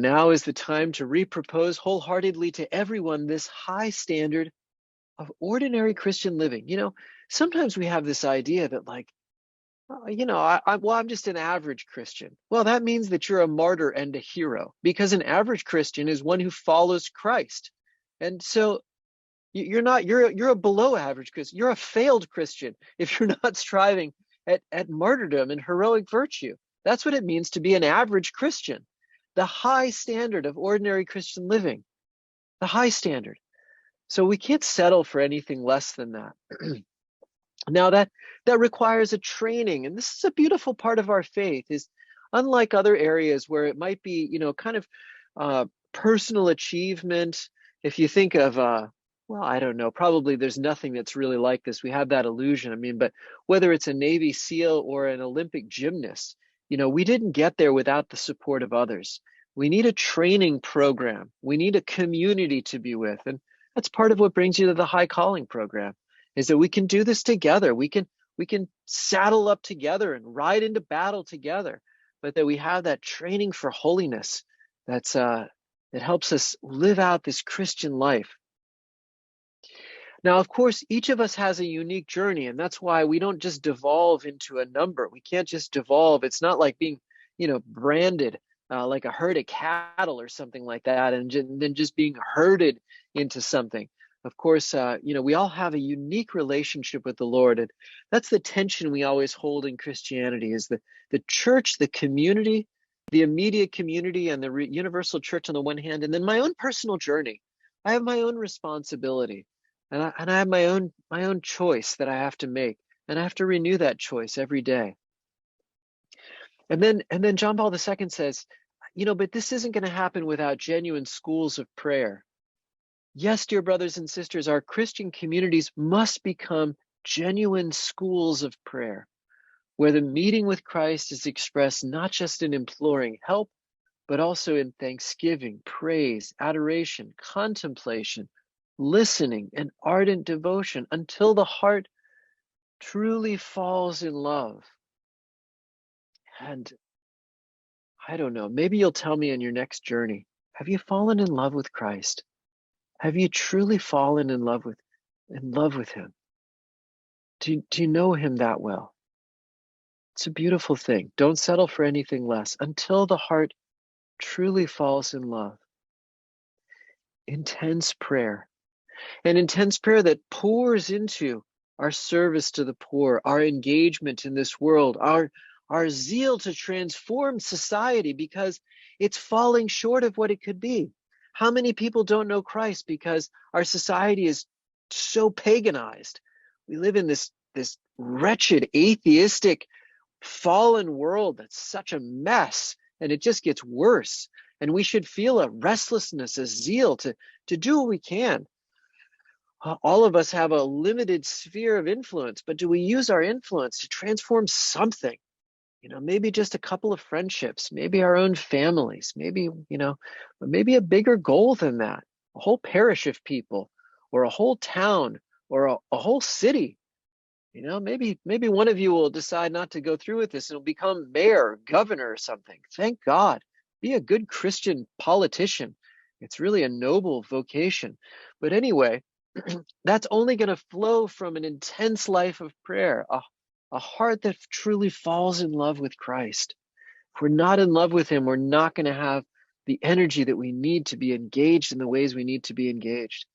Now is the time to repropose wholeheartedly to everyone this high standard of ordinary Christian living. Sometimes we have this idea that I'm just an average Christian. Well, that means that you're a martyr and a hero, because an average Christian is one who follows Christ. And so you're a below average Christian. You're a failed Christian if you're not striving at martyrdom and heroic virtue. That's what it means to be an average Christian. The high standard of ordinary Christian living, the high standard. So we can't settle for anything less than that. Now that requires a training, and this is a beautiful part of our faith. Is unlike other areas where it might be, kind of personal achievement. If you think of, well, I don't know, probably there's nothing that's really like this. We have that illusion. I mean, but whether it's a Navy SEAL or an Olympic gymnast, we didn't get there without the support of others. We need a training program. We need a community to be with. And that's part of what brings you to the High Calling program, is that we can do this together. We can saddle up together and ride into battle together, but that we have that training for holiness that helps us live out this Christian life. Now, of course, each of us has a unique journey, and that's why we don't just devolve into a number. We can't just devolve. It's not like being, branded like a herd of cattle or something like that, and then just being herded into something. Of course, we all have a unique relationship with the Lord, and that's the tension we always hold in Christianity: is the church, the community, the immediate community, and the universal church on the one hand, and then my own personal journey. I have my own responsibility. And I have my own choice that I have to make, and I have to renew that choice every day. And then John Paul II says, but this isn't going to happen without genuine schools of prayer. Yes, dear brothers and sisters, our Christian communities must become genuine schools of prayer, where the meeting with Christ is expressed not just in imploring help, but also in thanksgiving, praise, adoration, contemplation, listening, and ardent devotion, until the heart truly falls in love. And I don't know, maybe you'll tell me in your next journey, have you fallen in love with Christ? Have you truly fallen in love with him? Do you know him that well? It's a beautiful thing. Don't settle for anything less until the heart truly falls in love. Intense prayer. An intense prayer that pours into our service to the poor, our engagement in this world, our zeal to transform society, because it's falling short of what it could be. How many people don't know Christ because our society is so paganized? We live in this wretched, atheistic, fallen world that's such a mess, and it just gets worse. And we should feel a restlessness, a zeal to do what we can. All of us have a limited sphere of influence, but do we use our influence to transform something? Maybe just a couple of friendships, maybe our own families, maybe, maybe a bigger goal than that, a whole parish of people, or a whole town, or a whole city. Maybe one of you will decide not to go through with this and will become mayor, governor, or something. Thank God. Be a good Christian politician. It's really a noble vocation. But anyway, that's only going to flow from an intense life of prayer, a heart that truly falls in love with Christ. If we're not in love with him, we're not going to have the energy that we need to be engaged in the ways we need to be engaged.